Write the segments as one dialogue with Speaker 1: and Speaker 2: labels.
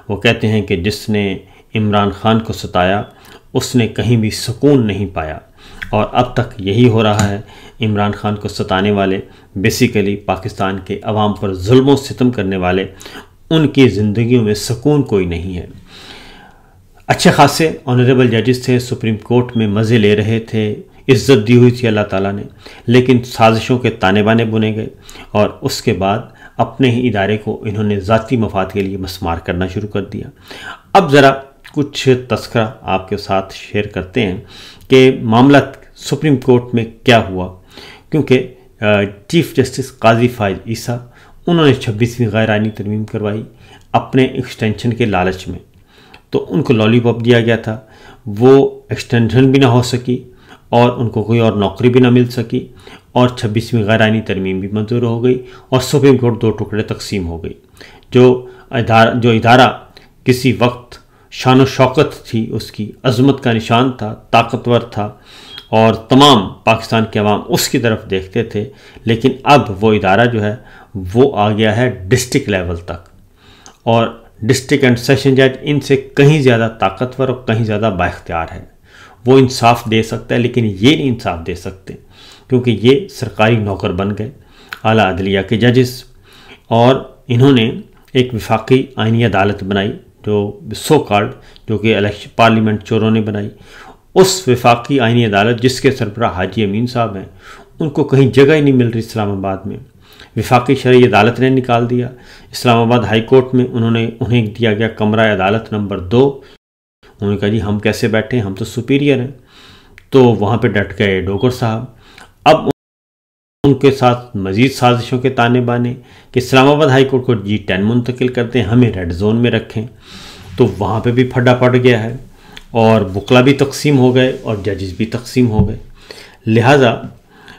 Speaker 1: वो कहते हैं कि जिसने इमरान खान को सताया उसने कहीं भी सुकून नहीं पाया, और अब तक यही हो रहा है। इमरान खान को सताने वाले बेसिकली पाकिस्तान के अवाम पर जुल्म सितम करने वाले, उनकी ज़िंदगियों में सुकून कोई नहीं है। अच्छे खासे ऑनरेबल जजेस थे, सुप्रीम कोर्ट में मज़े ले रहे थे, इज़्ज़त दी हुई थी अल्लाह ताला ने, लेकिन साजिशों के ताने बाने बुने गए और उसके बाद अपने ही इदारे को इन्होंने ज़ाती मफाद के लिए मस्मार करना शुरू कर दिया। अब ज़रा कुछ तस्करा आपके साथ शेयर करते हैं कि मामला सुप्रीम कोर्ट में क्या हुआ, क्योंकि चीफ जस्टिस काजी फाइज ईसा उन्होंने 26वीं गैर आइनी तरमीम करवाई अपने एक्सटेंशन के लालच में। तो उनको लॉलीपॉप दिया गया था, वो एक्सटेंशन भी ना हो सकी और उनको कोई और नौकरी भी ना मिल सकी, और 26वीं गैर आइनी तरमीम भी मंजूर हो गई और सुप्रीम कोर्ट 2 टुकड़े तकसीम हो गई। जो इदारा किसी वक्त शान व शौकत थी, उसकी अज़मत का निशान था, ताकतवर था और तमाम पाकिस्तान के अवाम उसकी तरफ देखते थे, लेकिन अब वो इदारा जो है वो आ गया है डिस्ट्रिक्ट लेवल तक, और डिस्ट्रिक्ट एंड सेशन जज इनसे कहीं ज़्यादा ताकतवर और कहीं ज़्यादा बाइख्तियार है। वो इंसाफ दे सकता है, लेकिन ये नहीं इंसाफ दे सकते, क्योंकि ये सरकारी नौकर बन गए आला अदलिया के जजेस, और इन्होंने एक वफाकी आइनी अदालत बनाई जो सो कॉल्ड, जो कि इलेक्शन पार्लियामेंट चोरों ने बनाई। उस वफाकी आइनी अदालत जिसके सरबराह हाजी अमीन साहब हैं, उनको कहीं जगह ही नहीं मिल रही इस्लामाबाद में। वफाकी शरई अदालत ने निकाल दिया। इस्लामाबाद हाई कोर्ट में उन्हें दिया गया कमरा अदालत नंबर 2। उन्होंने कहा जी हम कैसे बैठे हैं, हम तो सुपीरियर हैं। तो वहाँ पे डट गए डोगर साहब। अब उनके साथ मज़ीद साजिशों के ताने बाने कि इस्लामाबाद हाई कोर्ट को G10 मुंतकिल करते हैं, हमें रेड जोन में रखें। तो वहाँ पे भी फड्डा पड़ गया है और बुकला भी तकसीम हो गए और जजेस भी तकसीम हो गए। लिहाजा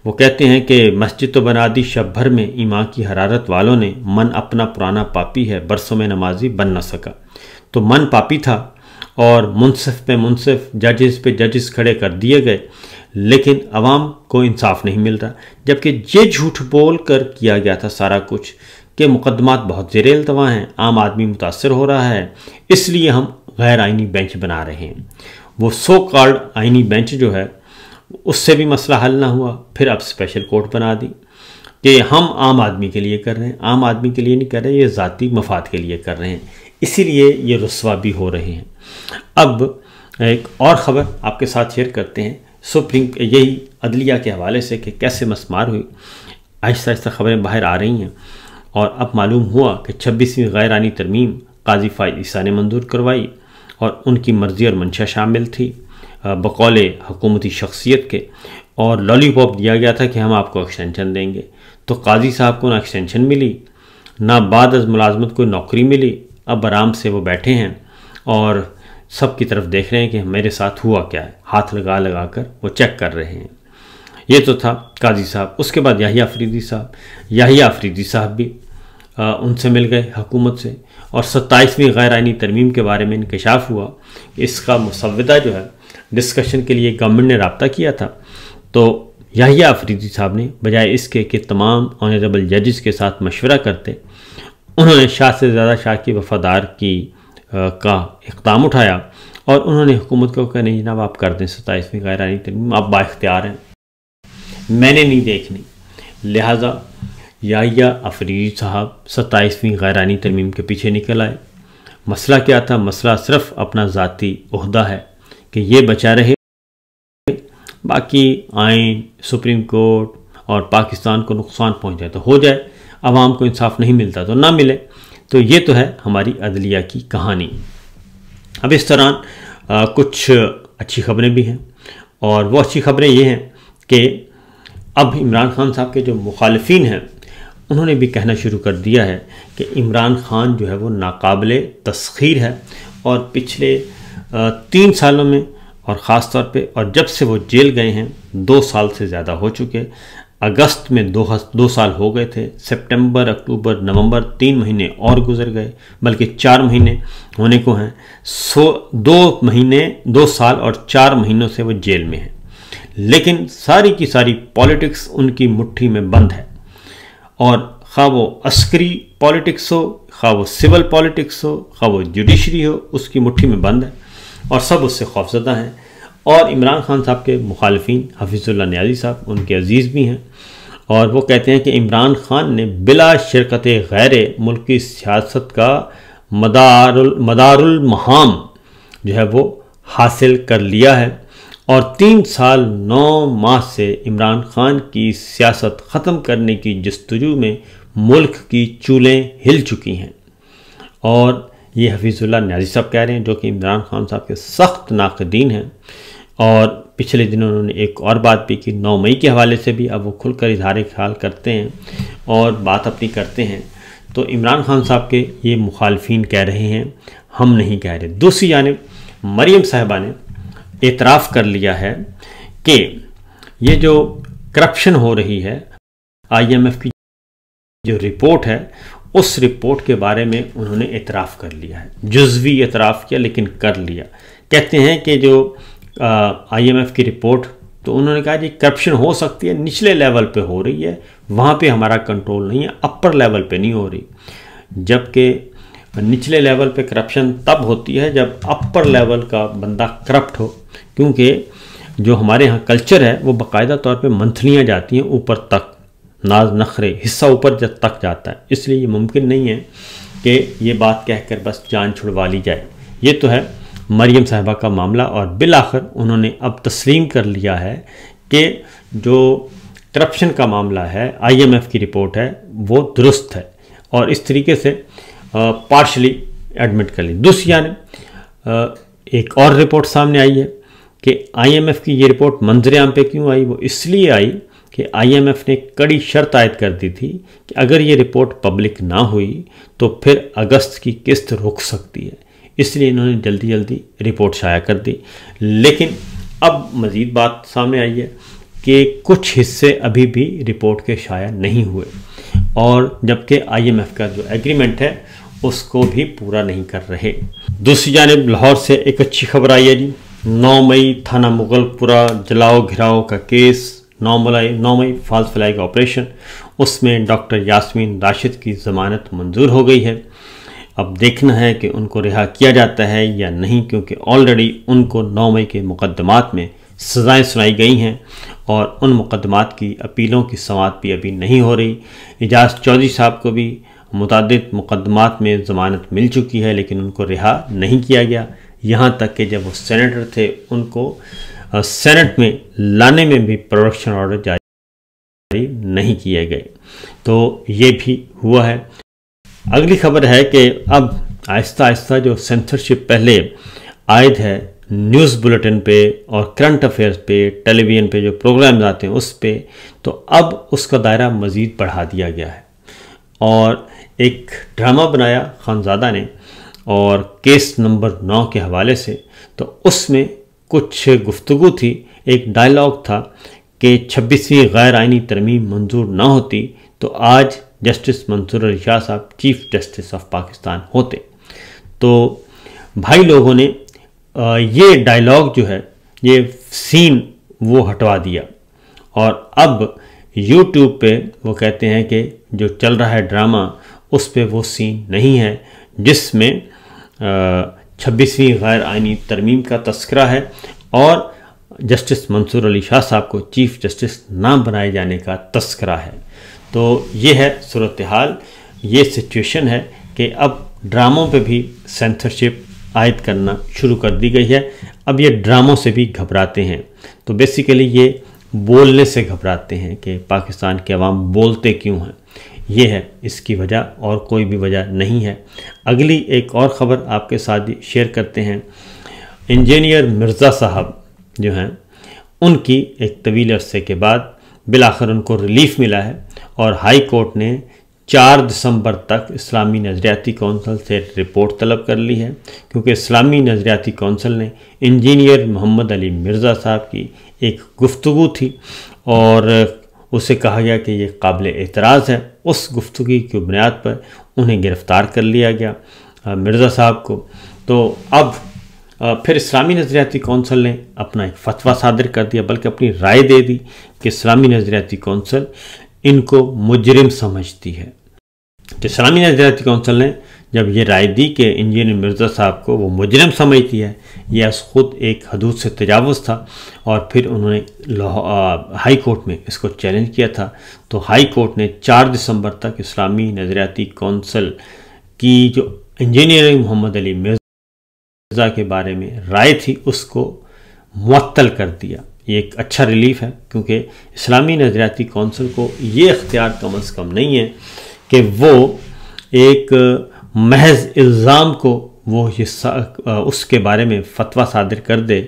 Speaker 1: वो कहते हैं कि मस्जिद तो बना दी शब भर में, ईमान की हरारत वालों ने, मन अपना पुराना पापी है, बरसों में नमाजी बन न सका। तो मन पापी था और मुनसिफ पे मुनसिफ, जजेस पे जजेस खड़े कर दिए गए, लेकिन अवाम को इंसाफ नहीं मिल रहा। जबकि ये झूठ बोल कर किया गया था सारा कुछ कि मुकदमात बहुत ज़ेरे इल्तवा हैं, आम आदमी मुतासर हो रहा है, इसलिए हम गैर आइनी बेंच बना रहे हैं। वो सो कॉल्ड आइनी बेंच जो है उससे भी मसला हल ना हुआ, फिर अब स्पेशल कोर्ट बना दी कि हम आम आदमी के लिए कर रहे हैं। आम आदमी के लिए नहीं कर रहे, ये ज़ाती मफाद के लिए कर रहे हैं, इसीलिए ये रुस्वा भी हो रहे हैं। अब एक और ख़बर आपके साथ शेयर करते हैं सुप्रीम, यही अदलिया के हवाले से कि कैसे मस्मार हुई। आहिस्ता आहिस्ता खबरें बाहर आ रही हैं और अब मालूम हुआ कि 26वीं गैर आइनी तरमीम काजी फाइज ईसा ने मंजूर करवाई और उनकी मर्ज़ी और मंशा शामिल थी बकौले हुकूमती शख्सियत के, और लॉलीपॉप दिया गया था कि हम आपको एक्सटेंशन देंगे। तो काजी साहब को ना एक्सटेंशन मिली, ना बाद अज़ मुलाजमत को नौकरी मिली। अब आराम से वो बैठे हैं और सब की तरफ देख रहे हैं कि मेरे साथ हुआ क्या है, हाथ लगा लगा कर वो चेक कर रहे हैं। ये तो था काजी साहब। उसके बाद याहिया अफरीदी साहब भी उनसे मिल गए हुकूमत से, और 27वीं गैर आइनी तरमीम के बारे में इंकशाफ हुआ कि इसका मुसव्वदा जो है डिस्कशन के लिए गवर्नमेंट ने रब्ता किया था। तो याहिया अफरीदी साहब ने बजाय इसके कि तमाम ऑनरेबल जजेस के साथ मशवरा करते, उन्होंने शाह से ज़्यादा शाह की वफादार की का इक़दाम उठाया और उन्होंने हुकूमत को कहा नहीं जनाब आप कर दें 27वीं गैर आइनी तरमीम, आप बाइख्तियार हैं, मैंने नहीं देखनी। लिहाजा याहिया अफरीदी साहब 27वीं गैर आइनी तरमीम के पीछे निकल आए। मसला क्या था? मसला सिर्फ अपना ज़ाती ओहदा है कि ये बचा रहे, बाकी आइन, सुप्रीम कोर्ट और पाकिस्तान को नुकसान पहुँच जाए तो हो जाए, आवाम को इंसाफ नहीं मिलता तो ना मिले। तो ये तो है हमारी अदलिया की कहानी। अब इस दौरान कुछ अच्छी खबरें भी हैं, और वो अच्छी खबरें ये हैं कि अब इमरान खान साहब के जो मुखालिफिन हैं उन्होंने भी कहना शुरू कर दिया है कि इमरान खान जो है वो नाकाबिले तस्खीर है, और पिछले 3 सालों में और ख़ास तौर पे, और जब से वो जेल गए हैं 2 साल से ज़्यादा हो चुके। अगस्त में 2 साल हो गए थे, सितंबर, अक्टूबर, नवंबर 3 महीने और गुजर गए, बल्कि 4 महीने होने को हैं। 2 साल और 4 महीनों से वो जेल में हैं, लेकिन सारी की सारी पॉलिटिक्स उनकी मुट्ठी में बंद है। और खा वो अस्करी पॉलिटिक्स हो, खा वो सिविल पॉलिटिक्स हो, खा वो जुडिशरी हो, उसकी मुट्ठी में बंद है और सब उससे खौफजदा हैं। और इमरान खान साहब के मुखालफिन हफीज़ुल्लाह नियाज़ी साहब उनके अजीज़ भी हैं और वो कहते हैं कि इमरान खान ने बिला शिरकत गैर मुल्की सियासत का मदारुल महाम जो है वो हासिल कर लिया है और 3 साल 9 माह से इमरान खान की सियासत ख़त्म करने की जस्तजू में मुल्क की चूलें हिल चुकी हैं। और ये हफीज़ुल्लाह नियाज़ी साहब कह रहे हैं जो कि इमरान खान साहब के सख्त नाक़दीन हैं। और पिछले दिनों उन्होंने एक और बात भी की 9 मई के हवाले से भी, अब वो खुलकर इजहार ख्याल करते हैं और बात अपनी करते हैं। तो इमरान खान साहब के ये मुखालफिन कह रहे हैं, हम नहीं कह रहे। दूसरी जानिब मरियम साहिबा ने एतराफ़ कर लिया है कि ये जो करप्शन हो रही है, IMF की जो रिपोर्ट है उस रिपोर्ट के बारे में उन्होंने एतराफ़ कर लिया है। जुज़वी एतराफ़ किया लेकिन कर लिया। कहते हैं कि जो IMF की रिपोर्ट, तो उन्होंने कहा जी करप्शन हो सकती है, निचले लेवल पे हो रही है, वहाँ पे हमारा कंट्रोल नहीं है, अपर लेवल पे नहीं हो रही। जबकि निचले लेवल पे करप्शन तब होती है जब अपर लेवल का बंदा करप्ट हो, क्योंकि जो हमारे यहाँ कल्चर है वो बाकायदा तौर पे मंथलियाँ जाती हैं ऊपर तक, नाज नखरे हिस्सा ऊपर जब तक जाता है। इसलिए ये मुमकिन नहीं है कि ये बात कहकर बस जान छुड़वा ली जाए। ये तो है मरियम साहिबा का मामला। और बिलाखिर उन्होंने अब तस्लीम कर लिया है कि जो करप्शन का मामला है, IMF की रिपोर्ट है, वो दुरुस्त है और इस तरीके से पार्शली एडमिट कर ली। दूसरी जानिब एक और रिपोर्ट सामने आई है कि IMF की ये रिपोर्ट मंजर-ए-आम पे क्यों आई। वो इसलिए आई कि IMF ने कड़ी शर्त आयद कर दी थी कि अगर ये रिपोर्ट पब्लिक ना हुई तो फिर अगस्त की किस्त रुक सकती है। इसलिए इन्होंने जल्दी जल्दी रिपोर्ट शाया कर दी। लेकिन अब मज़ीद बात सामने आई है कि कुछ हिस्से अभी भी रिपोर्ट के शाया नहीं हुए और जबकि IMF का जो एग्रीमेंट है उसको भी पूरा नहीं कर रहे। दूसरी जानिब लाहौर से एक अच्छी खबर आई है जी। 9 मई थाना मुगलपुरा जलाओ घिराव का केस, 9 मई फॉल्स फ्लैग ऑपरेशन, उसमें डॉक्टर यास्मीन राशिद की ज़मानत मंजूर हो गई है। अब देखना है कि उनको रिहा किया जाता है या नहीं, क्योंकि ऑलरेडी उनको 9 मई के मुकदमात में सज़ाएँ सुनाई गई हैं और उन मुकदमात की अपीलों की समाअत भी अभी नहीं हो रही। एजाज चौधरी साहब को भी मुतादिद मुकदमात में ज़मानत मिल चुकी है लेकिन उनको रिहा नहीं किया गया। यहाँ तक कि जब वो सेनेटर थे उनको सेनेट में लाने में भी प्रोडक्शन ऑर्डर जारी नहीं किए गए। तो ये भी हुआ है। अगली खबर है कि अब आहिस्ता आहिस्ता जो सेंसरशिप पहले आयद है न्यूज़ बुलेटिन पे और करंट अफेयर्स पे, टेलीविज़न पे जो प्रोग्राम्स आते हैं उस पे, तो अब उसका दायरा मज़ीद बढ़ा दिया गया है। और एक ड्रामा बनाया खानज़ादा ने और केस नंबर 9 के हवाले से, तो उसमें कुछ गुफ्तगू थी, एक डायलॉग था कि 26वीं गैर आइनी तरमीम मंजूर ना होती तो आज जस्टिस मंसूर अली शाह साहब चीफ जस्टिस ऑफ पाकिस्तान होते। तो भाई लोगों ने ये डायलॉग जो है, ये सीन वो हटवा दिया और अब यूट्यूब पे वो कहते हैं कि जो चल रहा है ड्रामा उस पे वो सीन नहीं है जिसमें 26वीं गैर आइनी तरमीम का तस्करा है और जस्टिस मंसूर अली शाह साहब को चीफ जस्टिस ना बनाए जाने का तस्करा है। तो ये है सूरत हाल, ये सिचुएशन है कि अब ड्रामों पे भी सेंसरशिप आयद करना शुरू कर दी गई है। अब ये ड्रामों से भी घबराते हैं। तो बेसिकली ये बोलने से घबराते हैं कि पाकिस्तान के अवाम बोलते क्यों हैं, ये है इसकी वजह और कोई भी वजह नहीं है। अगली एक और ख़बर आपके साथ शेयर करते हैं। इंजीनियर मिर्ज़ा साहब जो हैं उनकी एक तवील अरसे के बाद बिलाखिर उनको रिलीफ मिला है और हाई कोर्ट ने 4 दिसंबर तक इस्लामी नज़रियाती कौंसल से रिपोर्ट तलब कर ली है, क्योंकि इस्लामी नज़रियाती कौंसल ने इंजीनियर मोहम्मद अली मिर्ज़ा साहब की एक गुफ्तगू थी और उसे कहा गया कि ये काबिल एतराज़ है। उस गुफ्तगू की बुनियाद पर उन्हें गिरफ़्तार कर लिया गया मिर्ज़ा साहब को। तो अब फिर इस्लामी नज़रियाती कौंसल ने अपना एक फतवा सादर कर दिया, बल्कि अपनी राय दे दी कि इस्लामी नज़रियाती कौंसल इनको मुजरिम समझती है। तो इस्लामी नज़रियाती कौंसिल ने जब ये राय दी कि इंजीनियर मिर्ज़ा साहब को वो मुजरिम समझती है, यह ख़ुद एक हदूद से तजावुज़ था, और फिर उन्होंने हाई कोर्ट में इसको चैलेंज किया था। तो हाई कोर्ट ने 4 दिसंबर तक इस्लामी नज़रियाती कौंसिल की जो इंजीनियर मोहम्मद अली मिर्ज़ा के बारे में राय थी उसको मुअत्तल कर दिया। ये एक अच्छा रिलीफ है, क्योंकि इस्लामी नज़रियाती कौंसिल को ये इख्तियार कम अज़ कम नहीं है कि वो एक महज इल्ज़ाम को वो उसके बारे में फतवा सादिर कर दे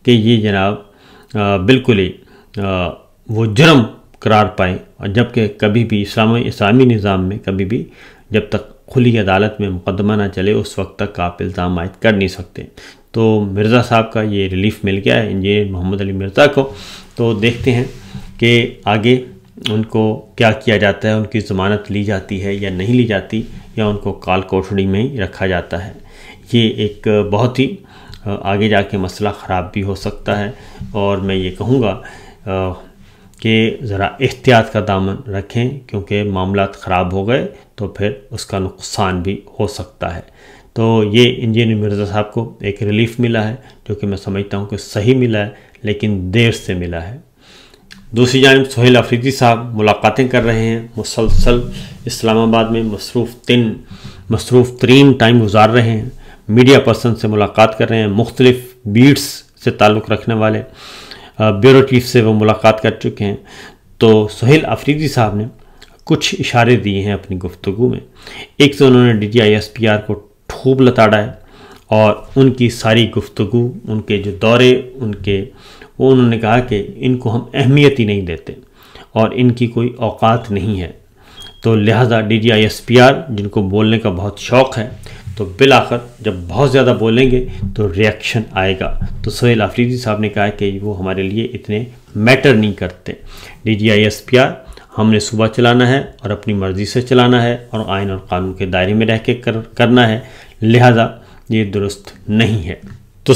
Speaker 1: कि ये जनाब बिल्कुल ही वो जुर्म करार पाए, और जबकि कभी भी इस्लामी निज़ाम में कभी भी जब तक खुली अदालत में मुकदमा ना चले उस वक्त तक आप इल्ज़ाम आयद कर नहीं सकते। तो मिर्ज़ा साहब का ये रिलीफ मिल गया है इंजीनियर मोहम्मद अली मिर्ज़ा को। तो देखते हैं कि आगे उनको क्या किया जाता है, उनकी ज़मानत ली जाती है या नहीं ली जाती, या उनको काल कोठड़ी में ही रखा जाता है। ये एक बहुत ही आगे जाके मसला ख़राब भी हो सकता है, और मैं ये कहूँगा कि ज़रा एहतियात का दामन रखें, क्योंकि मामलात ख़राब हो गए तो फिर उसका नुकसान भी हो सकता है। तो ये इंजीनियर मिर्ज़ा साहब को एक रिलीफ मिला है, जो कि मैं समझता हूँ कि सही मिला है, लेकिन देर से मिला है। दूसरी जानिब सोहेल अफरीदी साहब मुलाकातें कर रहे हैं, मुसलसल इस्लामाबाद में मसरूफ़ तरीन टाइम गुजार रहे हैं, मीडिया पर्सन से मुलाकात कर रहे हैं, मुख्तलिफ बीट्स से ताल्लुक़ रखने वाले ब्यूरो चीफ से वो मुलाकात कर चुके हैं। तो सोहेल अफरीदी साहब ने कुछ इशारे दिए हैं अपनी गुफ्तगू में। एक तो उन्होंने DGI-SPR को खूब लताड़ा है, और उनकी सारी गुफ्तगू, उनके जो दौरे वो उन्होंने कहा कि इनको हम अहमियत ही नहीं देते और इनकी कोई औकात नहीं है। तो लिहाजा DGI-SPR जिनको बोलने का बहुत शौक़ है, तो बिलाखिर जब बहुत ज़्यादा बोलेंगे तो रिएक्शन आएगा। तो सोहेल अफरीदी साहब ने कहा कि वो हमारे लिए इतने मैटर नहीं करते। DGI-SPR हमने सुबह चलाना है और अपनी मर्ज़ी से चलाना है, और आइन और कानून के दायरे में रह के करना है, लिहाजा ये दुरुस्त नहीं है। तो